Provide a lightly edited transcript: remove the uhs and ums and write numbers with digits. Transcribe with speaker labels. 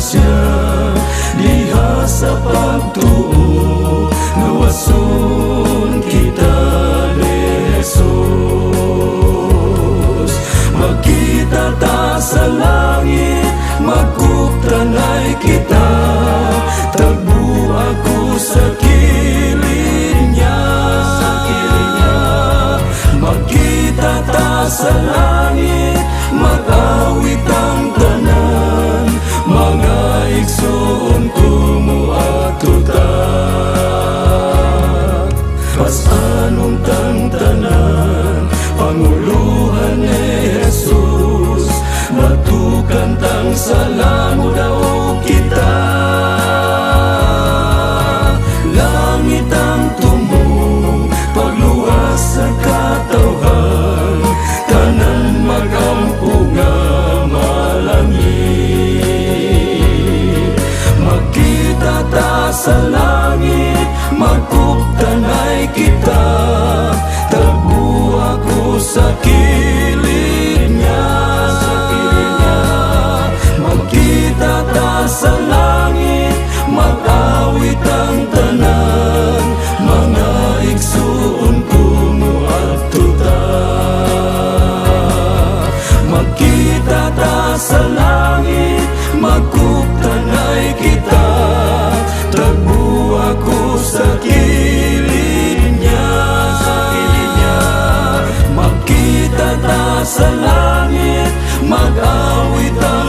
Speaker 1: grasya diha sa pagtuo, luwason kita ni Jesus. Magkita ta sa langit, magkuptanay kita, tagbo ako sa kilid niya. Magkita ta sa langit, mag-awit ang tanan, mga igsoon kumuadto ta. Pasanong tang tanan, panguluhan ni Jesus, batukan tang salamo daw kita. Langit ang tumong, pagluwas sa katawhan, tanan magampo nga malangit. Magkita ta sa langit, magkuptanay kita, tagbo ako sa kilid niya. Magkita ta sa langit, mag-awit ang tanan, mga igsoon kumuadto ta. Magkita ta sa langit, magkuptanay kita, tagbo ako sa kilid niya. Magkita ta sa langit, mag-awit ang